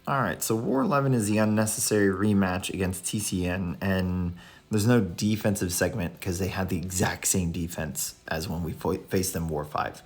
Alright, so War 11 is the unnecessary rematch against TCN, and there's no defensive segment because they had the exact same defense as when we faced them War 5.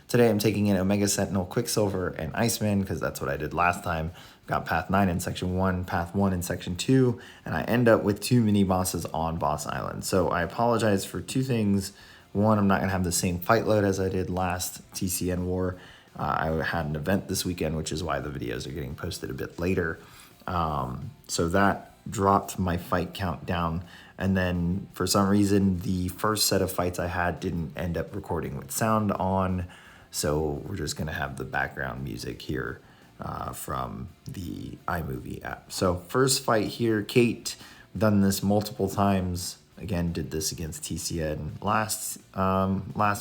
Today I'm taking in Omega Sentinel, Quicksilver, and Iceman because that's what I did last time. Got Path 9 in Section 1, Path 1 in Section 2, and I end up with 2 mini-bosses on Boss Island. So I apologize for two things. One, I'm not going to have the same fight load as I did last TCN War. I had an event this weekend, which is why the videos are getting posted a bit later. So that dropped my fight count down. And then for some reason, the first set of fights I had didn't end up recording with sound on. So we're just going to have the background music here from the iMovie app. So first fight here, Kate, done this multiple times. Again, did this against TCN last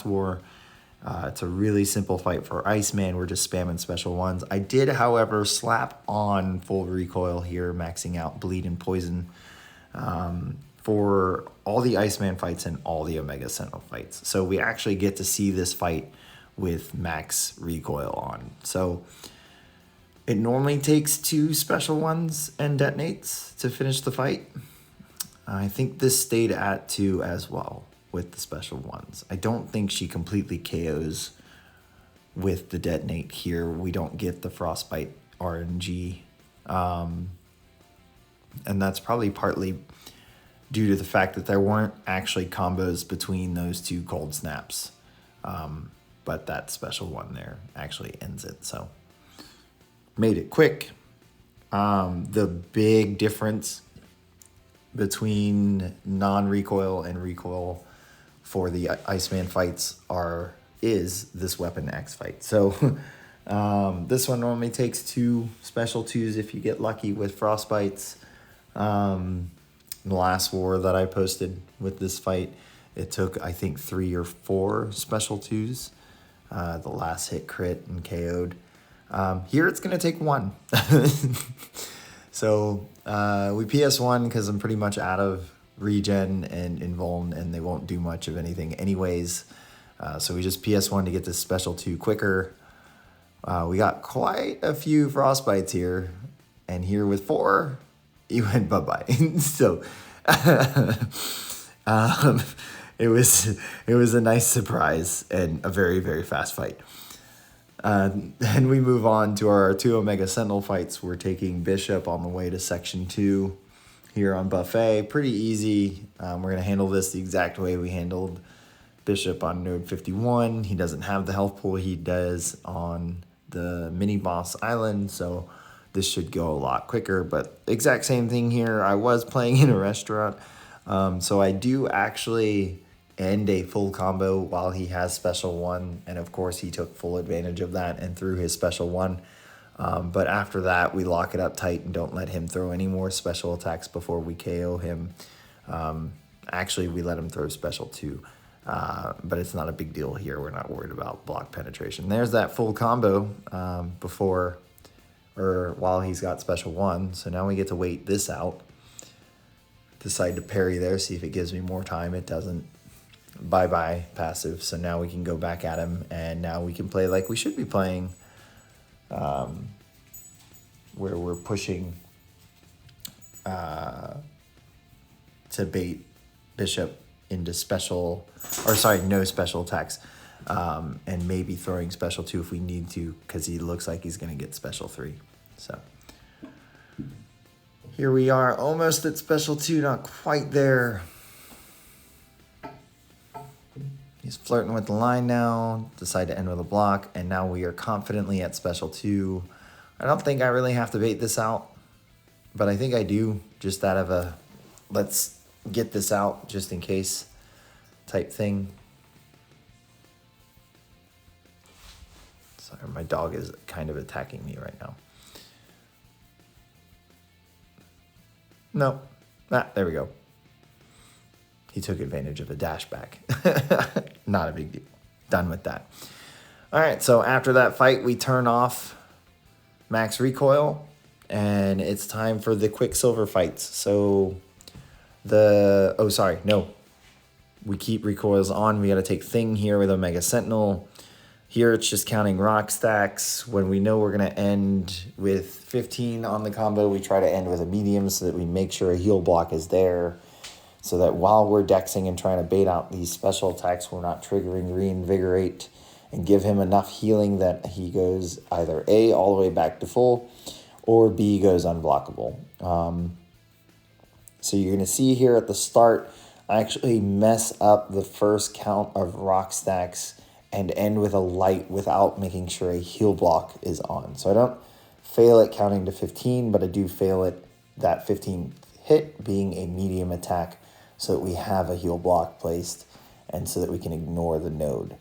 war. It's a really simple fight for Iceman. We're just spamming special ones. I did, however, slap on full recoil here, maxing out bleed and poison for all the Iceman fights and all the Omega Sentinel fights. So we actually get to see this fight with max recoil on. So it normally takes 2 special ones and detonates to finish the fight. I think this stayed at 2 as well with the special ones. I don't think she completely KOs with the detonate here. We don't get the frostbite RNG. And that's probably partly due to the fact that there weren't actually combos between those 2 cold snaps. But that special one there actually ends it. So made it quick. The big difference between non-recoil and recoil for the Iceman fights is this Weapon X fight. So this one normally takes 2 special 2s if you get lucky with frostbites. The last war that I posted with this fight, it took I think 3 or 4 special 2s. The last hit crit and KO'd. Here it's gonna take 1. So we PS1 because I'm pretty much out of regen and invuln, and they won't do much of anything anyways. So we just PS1 to get this special 2 quicker. We got quite a few frostbites here, and here with 4, you went bye-bye. So it was a nice surprise and a very, very fast fight. Then we move on to our 2 Omega Sentinel fights. We're taking Bishop on the way to Section 2 here on Buffet. Pretty easy. We're going to handle this the exact way we handled Bishop on Node 51. He doesn't have the health pool he does on the mini boss island, so this should go a lot quicker. But exact same thing here. I was playing in a restaurant, so I do actually end a full combo while he has special 1, and of course he took full advantage of that and threw his special 1. But after that, we lock it up tight and don't let him throw any more special attacks before we KO him. Actually, we let him throw special 2, but it's not a big deal here. We're not worried about block penetration. There's that full combo while he's got special 1. So now we get to wait this out. Decide to parry there, see if it gives me more time. It doesn't. Bye-bye passive. So now we can go back at him, and now we can play like we should be playing, where we're pushing to bait Bishop into no special attacks, and maybe throwing special 2 if we need to, because he looks like he's going to get special 3. So here we are, almost at special 2, not quite there. He's flirting with the line now, decide to end with a block, and now we are confidently at special 2. I don't think I really have to bait this out, but I think I do, just out of a let's get this out just in case type thing. Sorry, my dog is kind of attacking me right now. No, there we go. He took advantage of a dash back. Not a big deal. Done with that. All right, so after that fight, we turn off max recoil, and it's time for the Quicksilver fights. So we keep recoils on. We got to take Thing here with Omega Sentinel. Here it's just counting rock stacks. When we know we're going to end with 15 on the combo, we try to end with a medium so that we make sure a heal block is there, so that while we're dexing and trying to bait out these special attacks, we're not triggering Reinvigorate and give him enough healing that he goes either A, all the way back to full, or B, goes unblockable. So you're going to see here at the start, I actually mess up the first count of rock stacks and end with a light without making sure a heal block is on. So I don't fail at counting to 15, but I do fail at that 15th hit being a medium attack so that we have a heal block placed and so that we can ignore the node.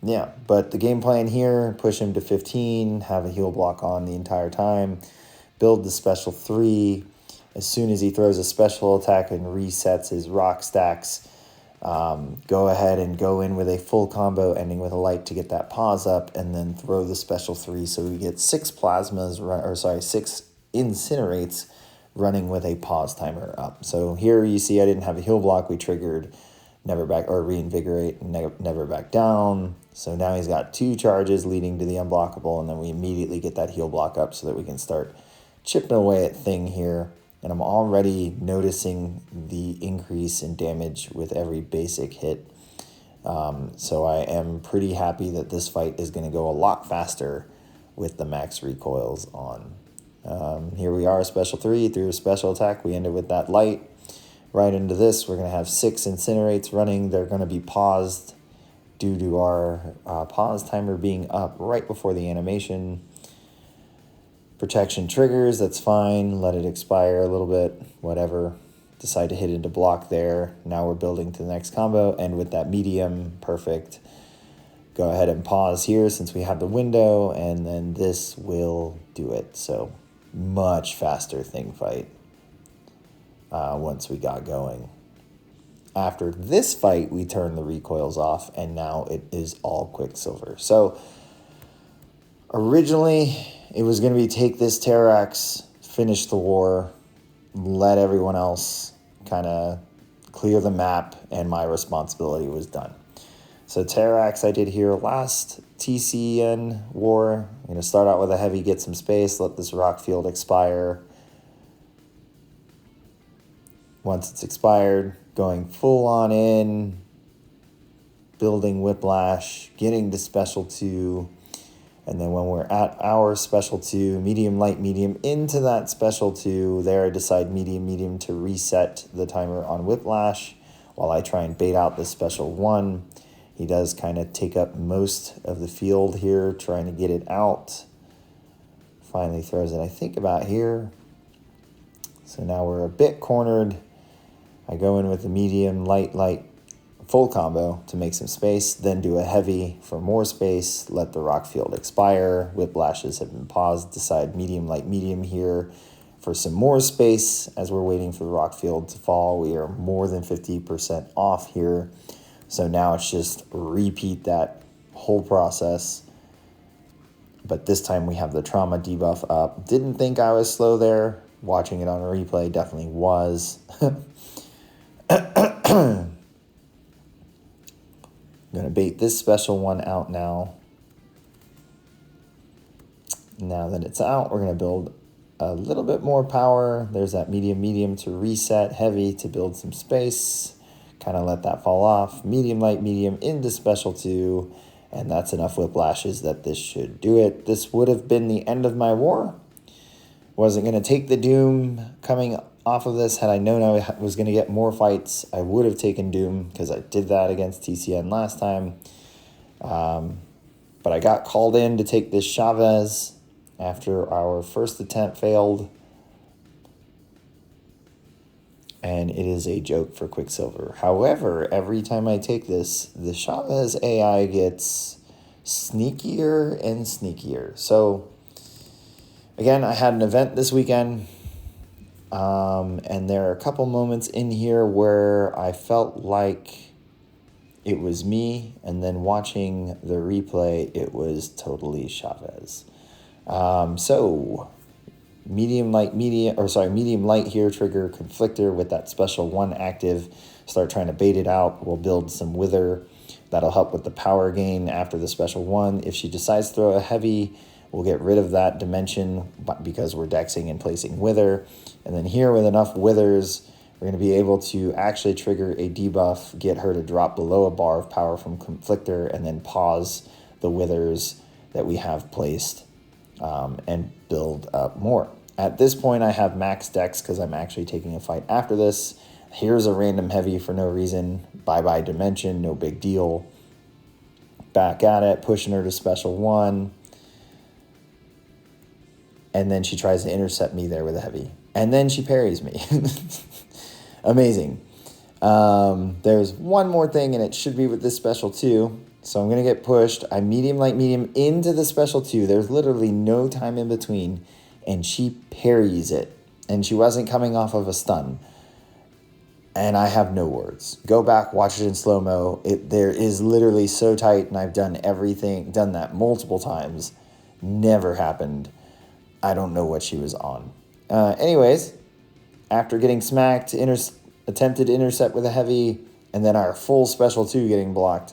Yeah, but the game plan here, push him to 15, have a heal block on the entire time, build the special 3. As soon as he throws a special attack and resets his rock stacks, go ahead and go in with a full combo, ending with a light to get that pause up, and then throw the special 3 so we get 6 plasmas, 6 incinerates running with a pause timer up. So here you see I didn't have a heal block. We triggered never back or Reinvigorate, never back down. So now he's got 2 charges leading to the unblockable, and then we immediately get that heal block up so that we can start chipping away at Thing here. And I'm already noticing the increase in damage with every basic hit. So I am pretty happy that this fight is going to go a lot faster with the max recoils on. Here we are, special 3, through a special attack. We ended with that light. Right into this, we're going to have 6 incinerates running. They're going to be paused due to our pause timer being up right before the animation. Protection triggers, that's fine. Let it expire a little bit, whatever. Decide to hit into block there. Now we're building to the next combo, and with that medium, perfect. Go ahead and pause here since we have the window, and then this will do it. So much faster Thing fight once we got going. After this fight, we turn the recoils off, and now it is all Quicksilver. So originally, it was going to be take this Terrax, finish the war, let everyone else kind of clear the map, and my responsibility was done. So Terrax I did here last TCN war. I'm going to start out with a heavy, get some space, let this rock field expire. Once it's expired, going full on in, building Whiplash, getting to special 2, and then when we're at our special 2, medium, light, medium, into that special 2, there I decide medium, medium to reset the timer on Whiplash while I try and bait out the special 1. He does kind of take up most of the field here, trying to get it out. Finally throws it, I think, about here. So now we're a bit cornered. I go in with the medium, light, light, full combo to make some space, then do a heavy for more space, let the rock field expire. Whiplashes have been paused, decide medium, light, medium here for some more space as we're waiting for the rock field to fall. We are more than 50% off here. So now it's just repeat that whole process. But this time we have the trauma debuff up. Didn't think I was slow there. Watching it on a replay, definitely was. I'm going to bait this special 1 out now. Now that it's out, we're going to build a little bit more power. There's that medium, medium to reset, heavy to build some space. Kind of let that fall off. Medium, light, medium into special 2. And that's enough Whiplashes that this should do it. This would have been the end of my war. Wasn't going to take the Doom coming off of this. Had I known I was going to get more fights, I would have taken Doom because I did that against TCN last time. But I got called in to take this Chavez after our first attempt failed. And it is a joke for Quicksilver. However, every time I take this, the Chavez AI gets sneakier and sneakier. So again, I had an event this weekend, and there are a couple moments in here where I felt like it was me, and then watching the replay, it was totally Chavez. So medium light here, trigger Conflictor with that special 1 active, start trying to bait it out. We'll build some Wither. That'll help with the power gain after the special 1. If she decides to throw a heavy, we'll get rid of that dimension because we're dexing and placing Wither. And then here with enough Withers, we're going to be able to actually trigger a debuff, get her to drop below a bar of power from Conflictor, and then pause the Withers that we have placed and build up more. At this point, I have max dex because I'm actually taking a fight after this. Here's a random heavy for no reason. Bye-bye dimension, no big deal. Back at it, pushing her to special 1. And then she tries to intercept me there with a heavy. And then she parries me. Amazing. There's one more thing, and it should be with this special 2. So I'm going to get pushed. I medium, light, medium into the special 2. There's literally no time in between. And she parries it. And she wasn't coming off of a stun. And I have no words. Go back, watch it in slow-mo. There is literally so tight, and I've done that multiple times. Never happened. I don't know what she was on. Anyways, after getting smacked, attempted to intercept with a heavy, and then our full special 2 getting blocked,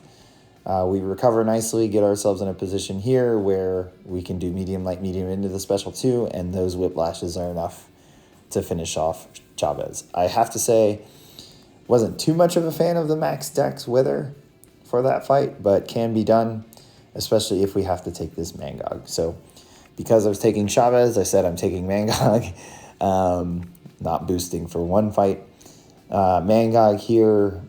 we recover nicely, get ourselves in a position here where we can do medium, light, medium into the special 2, and those whiplashes are enough to finish off Chavez. I have to say, wasn't too much of a fan of the max dex Wither for that fight, but can be done, especially if we have to take this Mangog. So because I was taking Chavez, I said I'm taking Mangog, not boosting for one fight. Mangog here,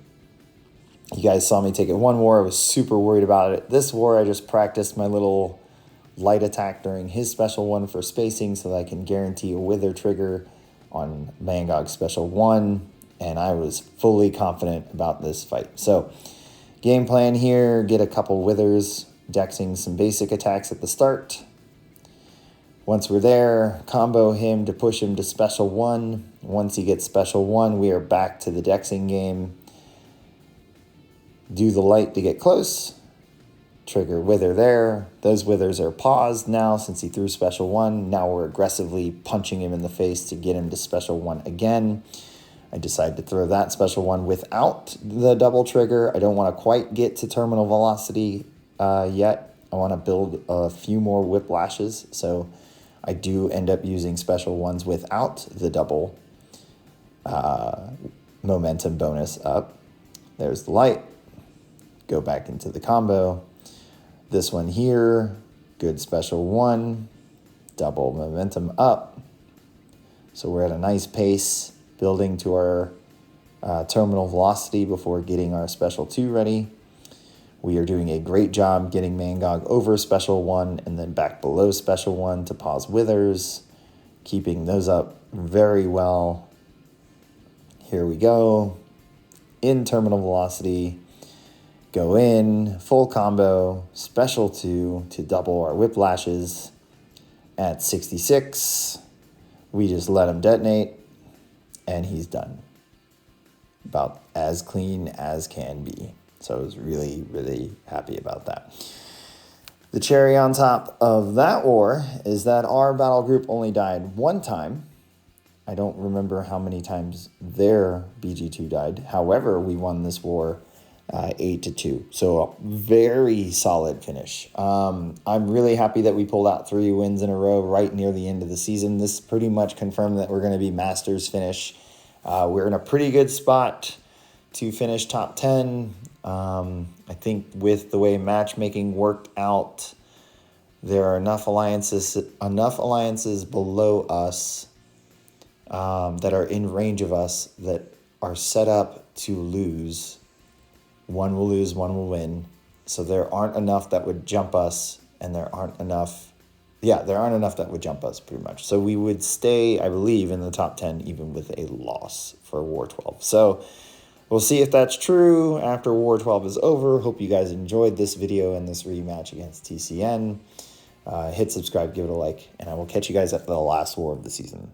you guys saw me take it one war. I was super worried about it. This war, I just practiced my little light attack during his special 1 for spacing so that I can guarantee a Wither trigger on Mangog's special 1. And I was fully confident about this fight. So game plan here, get a couple Withers, dexing some basic attacks at the start. Once we're there, combo him to push him to special 1. Once he gets special 1, we are back to the dexing game. Do the light to get close. Trigger Wither there. Those Withers are paused now since he threw special 1. Now we're aggressively punching him in the face to get him to special 1 again. I decided to throw that special 1 without the double trigger. I don't want to quite get to terminal velocity yet. I want to build a few more whiplashes, so I do end up using special 1s without the double momentum bonus up. There's the light. Go back into the combo. This one here, good special 1, double momentum up. So we're at a nice pace, building to our terminal velocity before getting our special 2 ready. We are doing a great job getting Mangog over special 1 and then back below special 1 to pause Withers, keeping those up very well. Here we go. In terminal velocity, go in, full combo, special 2 to double our whiplashes. At 66, we just let him detonate, and he's done. About as clean as can be. So I was really, really happy about that. The cherry on top of that war is that our battle group only died 1 time. I don't remember how many times their BG2 died. However, we won this war 8-2. So a very solid finish. I'm really happy that we pulled out 3 wins in a row right near the end of the season. This pretty much confirmed that we're going to be Masters finish. We're in a pretty good spot to finish top 10. I think with the way matchmaking worked out, there are enough alliances below us that are in range of us that are set up to lose. One will lose, one will win. So there aren't enough that would jump us, and there aren't enough that would jump us pretty much. So we would stay, I believe, in the top 10 even with a loss for War 12. So we'll see if that's true after War 12 is over. Hope you guys enjoyed this video and this rematch against TCN. Hit subscribe, give it a like, and I will catch you guys at the last war of the season.